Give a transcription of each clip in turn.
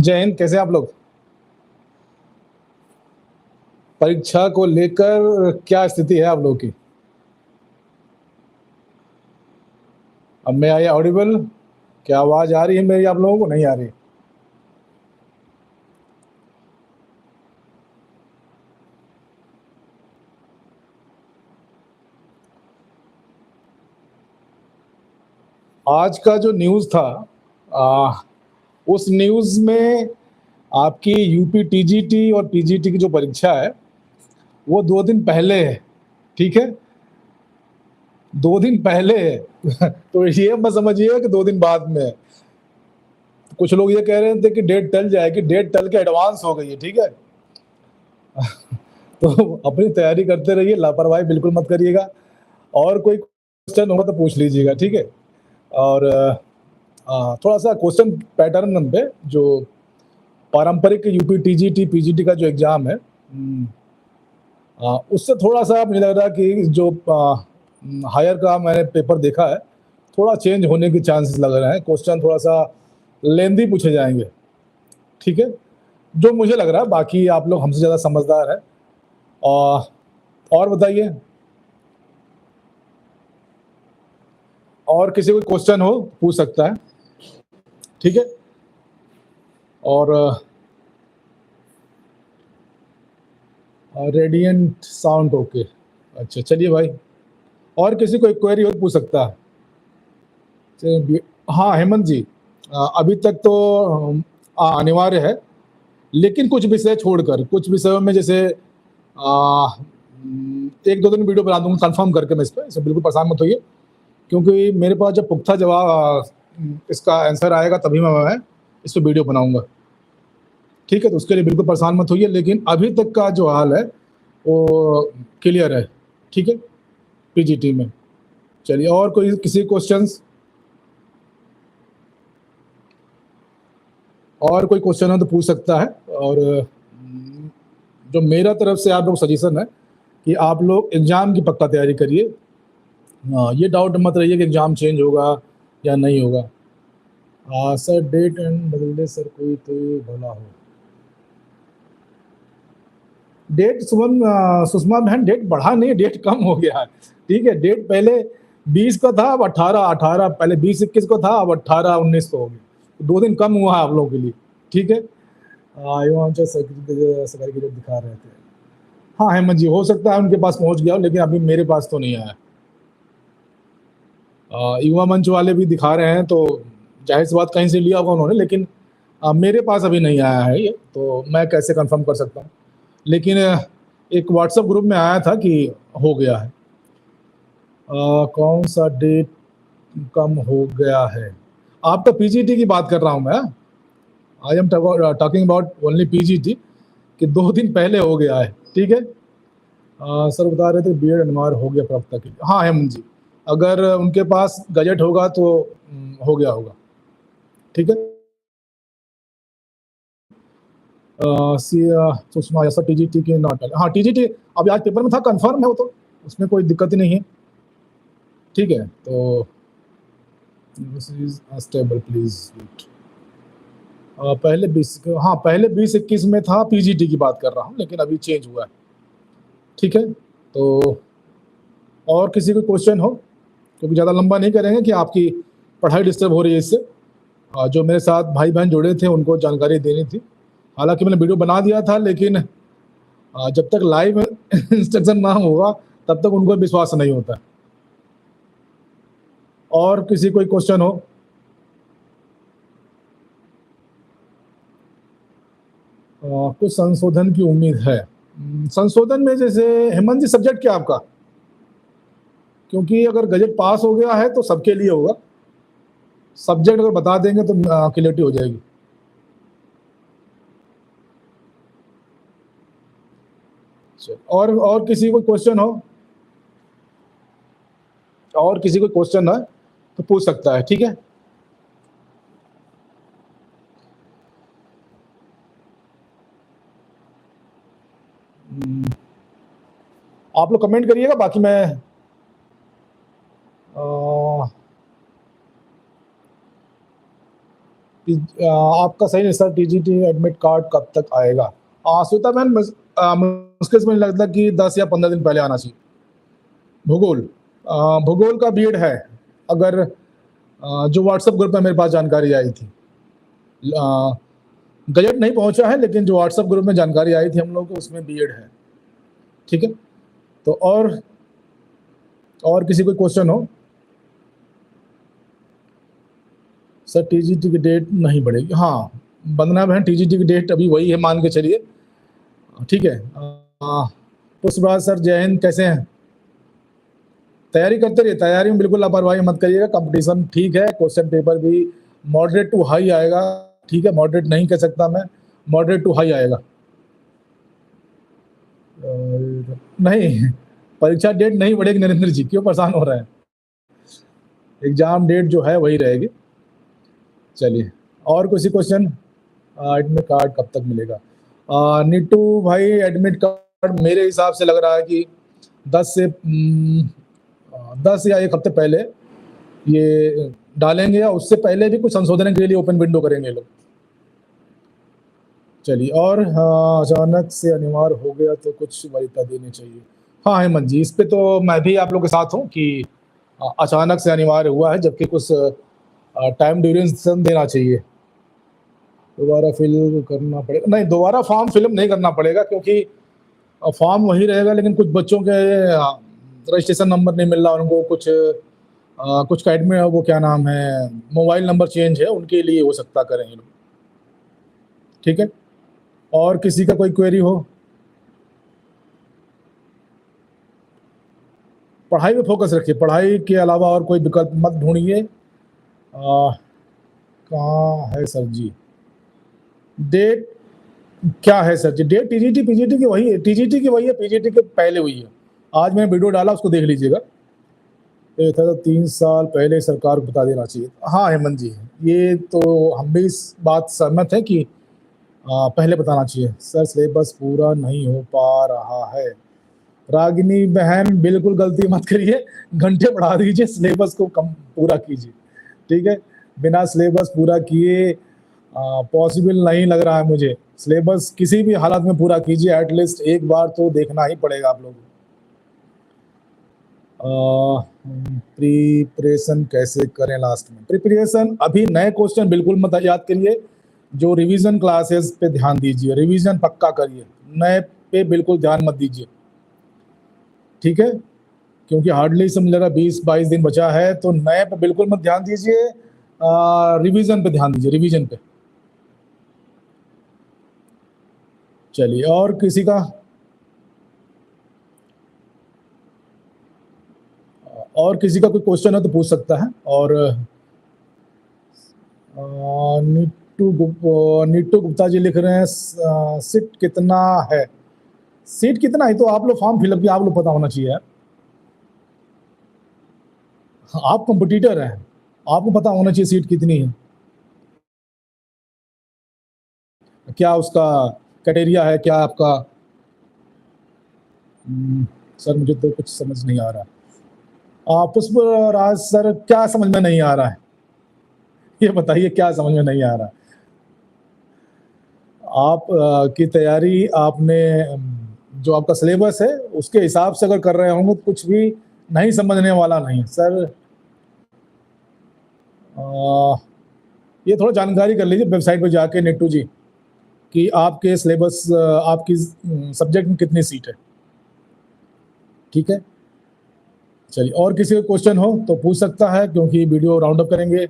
जय हिंद। कैसे आप लोग? परीक्षा को लेकर क्या स्थिति है आप लोगों की? अब मैं आई ऑडिबल? क्या आवाज़ आ रही है मेरी आप लोगों को? नहीं आ रही? आज का जो न्यूज़ था, उस न्यूज़ में आपकी यूपी टीजीटी और पीजीटी की जो परीक्षा है, वो 2 दिन पहले है, ठीक है? 2 दिन पहले है। तो ये मत समझिए कि 2 दिन बाद में है। कुछ लोग ये कह रहे थे कि डेट टल जाएगी, डेट टल के एडवांस हो गई है, ठीक है? तो अपनी तैयारी करते रहिए, लापरवाही बिल्कुल मत करिएगा। और कोई क्वेश्चन होगा तो पूछ लीजिएगा, ठीक है? और थोड़ा-सा क्वेश्चन पैटर्न पे जो पारंपरिक यूपी टीजीटी, पीजीटी का जो एग्ज़ाम है, उससे थोड़ा-सा मुझे लग रहा है कि जो हायर का मैंने पेपर देखा है, थोड़ा चेंज होने के चांसेस लग रहे हैं। क्वेश्चन थोड़ा-सा लेंथी पूछे जाएँगे, ठीक है? जो मुझे लग रहा है, बाकी आप लोग हमसे ज़्यादा समझदार हैं। अ, और बताइए? और किसी को क्वेश्चन हो, पूछ सकता है, ठीक है? और रेडिएंट साउंड ओके। अच्छा, चलिए भाई। और किसी को क्वेरी हो तो पूछ सकता है। चलिए। हाँ, हेमंत जी, अभी तक तो अनिवार्य है, लेकिन कुछ विषय छोड़कर, कुछ विषयों में जैसे 1-2 दिन वीडियो बना दूँगा कन्फर्म करके मैं इस पे, इससे बिल्कुल परेशान मत होइए, क्योंकि मेरे पास जब पुख्ता जवाब इसका आंसर आएगा तभी मैं इस पे वीडियो बनाऊँगा। ठीक है? तो उसके लिए बिल्कुल परेशान मत होइए, लेकिन अभी तक का जो हाल है, वो क्लियर है, ठीक है? पीजीटी में। चलिए, और कोई किसी क्वेश्चंस? और कोई क्वेश्चन हो तो पूछ सकता है। और जो मेरा तरफ से आप लोग सजेशन है कि आप लोग एग्ज़ाम की पक्का तैयारी करिए। ये डाउट मत रहिए कि एग्ज़ाम चेंज होगा या नहीं होगा। सर डेट एंड बदल दे सर, कोई तो भला हो। डेट सुषमा बहन, डेट बढ़ा नहीं, डेट कम हो गया है, ठीक है? डेट पहले 20 का था, अब 18 पहले 20-21 को था, अब 18-19 को हो गया। 2 दिन कम हुआ है आप लोगों के लिए, ठीक है? सरकारी की डेट दिखा रहे थे। हाँ, हेमंत जी, हो सकता है उनके पास पहुँच गया हो, लेकिन अभी मेरे पास तो नहीं आया। युवा मंच वाले भी दिखा रहे हैं, तो ज़ाहिर-सी बात कहीं से लिया होगा उन्होंने, लेकिन मेरे पास अभी नहीं आया है ये, तो मैं कैसे कन्फर्म कर सकता हूँ? लेकिन एक व्हाट्सएप ग्रुप में आया था कि हो गया है। कौन-सा डेट कम हो गया है? आपका पीजीटी की बात कर रहा हूँ मैं। I am talking about only PGT, कि 2 दिन पहले हो गया है, ठीक है? सर बता रहे थे बीएड अनिवार्य हो गया प्रवक्ता के लिए। हाँ, हेमंत जी, अगर उनके पास गज़ट होगा तो हो गया होगा, ठीक है? सुषमा ऐसा टीजीटी के नॉट, हाँ, टीजीटी अभी आज पेपर में था, कन्फर्म है वो तो, उसमें कोई दिक्कत ही नहीं है, ठीक है? तो this is unstable, please wait. पहले 20, हाँ, पहले 20-21 में था, पीजीटी की बात कर रहा हूँ, लेकिन अभी चेंज हुआ है, ठीक है? तो और किसी को क्वेश्चन हो? क्योंकि ज़्यादा लंबा नहीं करेंगे कि आपकी पढ़ाई डिस्टर्ब हो रही है इससे। जो मेरे साथ भाई-बहन जुड़े थे, उनको जानकारी देनी थी। हालाँकि मैंने वीडियो बना दिया था, लेकिन जब तक लाइव इंस्ट्रक्शन ना होगा, तब तक उनको विश्वास नहीं होता। और किसी कोई क्वेश्चन हो? कुछ संशोधन की उम्मीद है। संशोधन में जैसे हेमंत जी, सब्जेक्ट क्या है आपका? क्योंकि अगर गज़ट पास हो गया है तो सबके लिए होगा। सब्जेक्ट अगर बता देंगे तो क्लैरिटी हो जाएगी। और किसी को क्वेश्चन हो? और किसी को क्वेश्चन है तो पूछ सकता है, ठीक है? आप लोग कमेंट करिएगा, बाकी मैं अ, आपका सही है सर, टीजीटी एडमिट कार्ड कब तक आएगा? श्वेता मैम, मुश्किल से मुझे लगता है कि 10 या 15 दिन पहले आना चाहिए। भूगोल, भूगोल का बीएड है, अगर जो व्हाट्सएप ग्रुप में मेरे पास जानकारी आई थी, गजट नहीं पहुंचा है, लेकिन जो व्हाट्सएप ग्रुप में जानकारी आई थी हम लोग को, उसमें बीएड है। ठीक है, तो और किसी कोई क्वेश्चन हो? सर टीजीटी की डेट नहीं बढ़ेगी। हाँ वंदना बहन, टीजीटी की डेट अभी वही है, मान के चलिए। ठीक है, पुष्पराज सर जय हिंद, कैसे हैं? तैयारी करते रहिए, तैयारी में बिल्कुल लापरवाही मत करिएगा। कंपटीशन ठीक है, क्वेश्चन पेपर भी मॉडरेट टू हाई आएगा। ठीक है, मॉडरेट नहीं कह सकता मैं, मॉडरेट टू हाई आएगा। नहीं, परीक्षा डेट नहीं बढ़ेगी नरेंद्र जी, क्यों परेशान हो रहे हैं? एग्जाम डेट जो है वही रहेगी। चलिए, और किसी क्वेश्चन? एडमिट कार्ड कब तक मिलेगा? नीटू भाई, एडमिट कार्ड मेरे हिसाब से लग रहा है कि 10 या 1 हफ्ते पहले ये डालेंगे, या उससे पहले भी कुछ संशोधन के लिए ओपन विंडो करेंगे लोग। चलिए, और अचानक से अनिवार्य हो गया तो कुछ वरीयता देनी चाहिए। हाँ हेमंत जी, इस पे तो मैं भी आप लोग के साथ हूँ कि अचानक से अनिवार्य हुआ है, जबकि कुछ टाइम ड्यूरेशन देना चाहिए। दोबारा फिल करना पड़ेगा? नहीं, दोबारा फॉर्म फिलअप नहीं करना पड़ेगा, क्योंकि फॉर्म वही रहेगा, लेकिन कुछ बच्चों के रजिस्ट्रेशन नंबर नहीं मिल रहा उनको, कुछ का एडमिट, वो क्या नाम है, मोबाइल नंबर चेंज है, उनके लिए हो सकता करें ये लोग। ठीक है, और किसी का कोई क्वेरी हो? पढ़ाई पे फोकस रखिए, पढ़ाई के अलावा और कोई विकल्प मत ढूंढिए। कहाँ है सर जी डेट? क्या है सर जी डेट? टीजीटी पीजीटी की वही है, टीजीटी की वही है, पीजीटी के पहले हुई है। आज मैंने वीडियो डाला, उसको देख लीजिएगा। ये था तो 3 साल पहले सरकार को बता देना चाहिए। हाँ हेमंत जी, ये तो हम भी इस बात सहमत है कि पहले बताना चाहिए। सर सिलेबस पूरा नहीं हो पा रहा है। रागिनी बहन, बिल्कुल गलती मत करिए, घंटे बढ़ा दीजिए, सिलेबस को कम पूरा कीजिए। ठीक है, बिना सिलेबस पूरा किए पॉसिबल नहीं लग रहा है मुझे। सिलेबस किसी भी हालत में पूरा कीजिए, एटलीस्ट एक बार तो देखना ही पड़ेगा आप लोगों को। प्रिपरेशन कैसे करें लास्ट में? प्रिपरेशन अभी नए क्वेश्चन बिल्कुल मत याद करिए, जो रिवीजन क्लासेस पे ध्यान दीजिए, रिवीजन पक्का करिए, नए पे बिल्कुल ध्यान मत दीजिए। ठीक है, क्योंकि हार्डली समझ लगा 20-22 दिन बचा है, तो नए पे बिल्कुल मत ध्यान दीजिए, रिवीजन पे ध्यान दीजिए, रिवीजन पे। चलिए, और किसी का? और किसी का कोई क्वेश्चन है तो पूछ सकता है। और नीटू गुप्ता जी लिख रहे हैं सीट कितना है? सीट कितना है तो आप लोग फॉर्म फिलअप किया, आप लोग पता होना चाहिए यार। आप कंपटीटर हैं, आपको पता होना चाहिए सीट कितनी है, क्या उसका क्राइटेरिया है, क्या आपका। सर मुझे तो कुछ समझ नहीं आ रहा। पुष्पराज सर, क्या समझ में नहीं आ रहा है? ये बताइए, क्या समझ में नहीं आ रहा? आप की तैयारी आपने जो आपका सिलेबस है उसके हिसाब से अगर कर रहे होंगे तो कुछ भी नहीं समझने वाला नहीं है सर। ये थोड़ा जानकारी कर लीजिए वेबसाइट पर जाके नेटू जी, कि आपके सिलेबस, आपकी सब्जेक्ट में कितनी सीट है। ठीक है, चलिए, और किसी का क्वेश्चन हो तो पूछ सकता है, क्योंकि वीडियो राउंड अप करेंगे।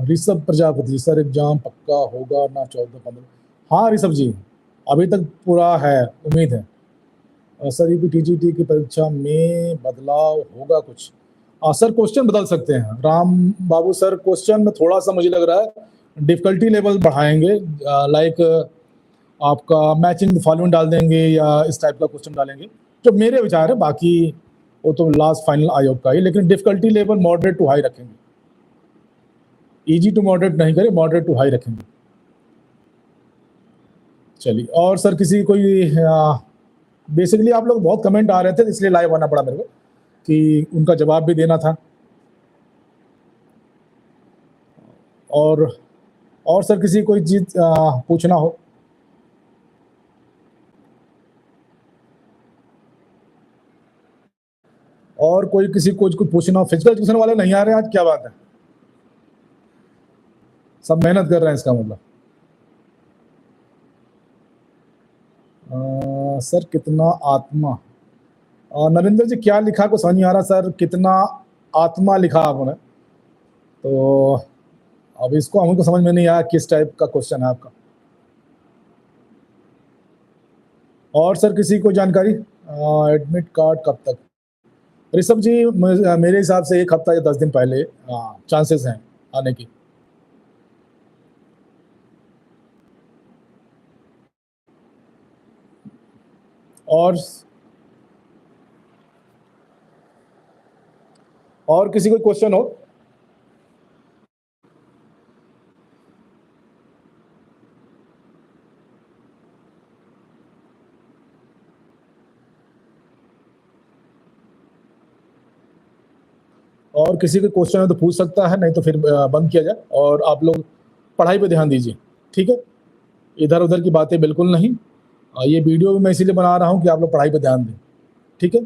ऋषभ प्रजापति, सर एग्जाम पक्का होगा ना 14-15? हाँ ऋषभ जी, अभी तक पूरा है, उम्मीद है। सर यूपीटीजीटी की परीक्षा में बदलाव होगा कुछ? सर क्वेश्चन बदल सकते हैं राम बाबू सर, क्वेश्चन में थोड़ा सा मुझे लग रहा है डिफिकल्टी लेवल बढ़ाएंगे, लाइक आपका मैचिंग फॉलोइंग डाल देंगे, या इस टाइप का क्वेश्चन डालेंगे, जो मेरे विचार है। बाकी वो तो लास्ट फाइनल आयोग का ही, लेकिन difficulty level moderate to high रखेंगे, इजी टू मॉडरेट नहीं करें, मॉडरेट टू हाई रखेंगे। चलिए, और सर किसी कोई बेसिकली आप लोग बहुत कमेंट आ रहे थे, इसलिए लाइव आना पड़ा मेरे को कि उनका जवाब भी देना था। और सर किसी कोई चीज़ पूछना हो? और कोई किसी को कुछ पूछना हो? फिजिकल एजुकेशन वाले नहीं आ रहे हैं आज, क्या बात है? सब मेहनत कर रहे हैं इसका मतलब। सर कितना आत्मा, नरेंद्र जी क्या लिखा को समझ नहीं आ रहा सर, कितना आत्मा लिखा आपने, तो अब इसको हमको समझ में नहीं आया किस टाइप का क्वेश्चन है आपका। और सर किसी को जानकारी, एडमिट कार्ड कब तक? ऋषभ जी मेरे हिसाब से 1 हफ्ता या 10 दिन पहले चांसेस हैं आने की। और किसी को क्वेश्चन हो? और किसी को क्वेश्चन है तो पूछ सकता है, नहीं तो फिर बंद किया जाए और आप लोग पढ़ाई पे ध्यान दीजिए, ठीक है? इधर-उधर की बातें बिल्कुल नहीं। ये वीडियो भी मैं इसीलिए बना रहा हूँ कि आप लोग पढ़ाई पे ध्यान दें, ठीक है?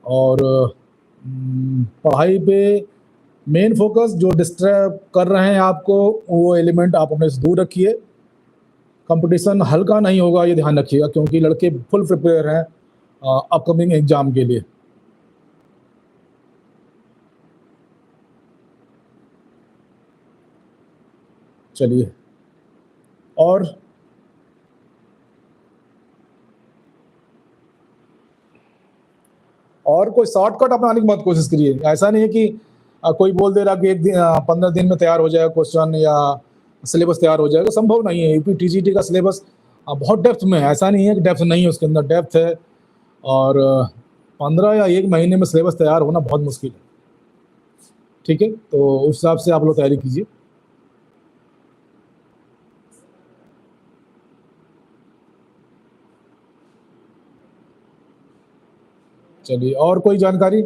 और पढ़ाई पे मेन फोकस, जो डिस्टर्ब कर रहे हैं आपको वो एलिमेंट आप अपने से दूर रखिए। कंपटीशन हल्का नहीं होगा, ये ध्यान रखिएगा, क्योंकि लड़के फुल प्रिपेयर हैं अपकमिंग एग्ज़ाम के लिए। चलिए, और कोई शॉर्टकट अपनाने की मत कोशिश करिए। ऐसा नहीं है कि कोई बोल दे रहा कि 1 दिन 15 दिन में तैयार हो जाएगा क्वेश्चन या सिलेबस तैयार हो जाएगा, संभव नहीं है। यूपी टीजीटी का सिलेबस बहुत डेप्थ में है, ऐसा नहीं है कि डेप्थ नहीं है, उसके अंदर डेप्थ है। और 15 या 1 महीने में सिलेबस तैयार होना बहुत मुश्किल है, ठीक है? तो उस हिसाब से आप लोग तैयारी कीजिए। चलिए, और कोई जानकारी?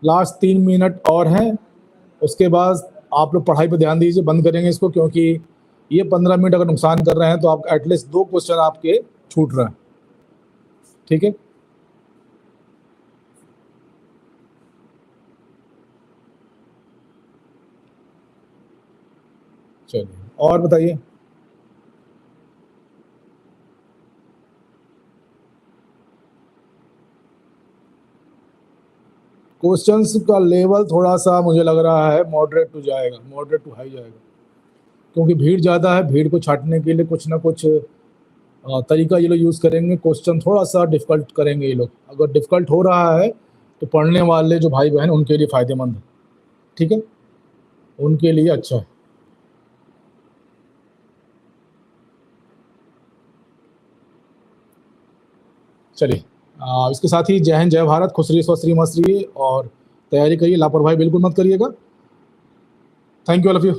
लास्ट 3 मिनट और हैं, उसके बाद आप लोग पढ़ाई पे ध्यान दीजिए, बंद करेंगे इसको, क्योंकि ये 15 मिनट अगर नुकसान कर रहे हैं तो आप एटलीस्ट 2 क्वेश्चन आपके छूट रहे हैं, ठीक है? चलिए, और बताइए। क्वेश्चंस का लेवल थोड़ा-सा मुझे लग रहा है मॉडरेट टू जाएगा, मॉडरेट टू हाई जाएगा, क्योंकि भीड़ ज़्यादा है। भीड़ को छाँटने के लिए कुछ ना कुछ तरीका ये लोग यूज़ करेंगे, क्वेश्चन थोड़ा-सा डिफ़िकल्ट करेंगे ये लोग। अगर डिफ़िकल्ट हो रहा है तो पढ़ने वाले जो भाई-बहन उनके लिए फ़ायदेमंद है, ठीक है? उनके लिए अच्छा है। चलिए, इसके साथ ही जय हिंद, जय भारत, खुश रहिए, स्वस्थ रहिए, मस्त रहिए और तैयारी करिए, लापरवाही बिल्कुल मत करिएगा। Thank you all of you.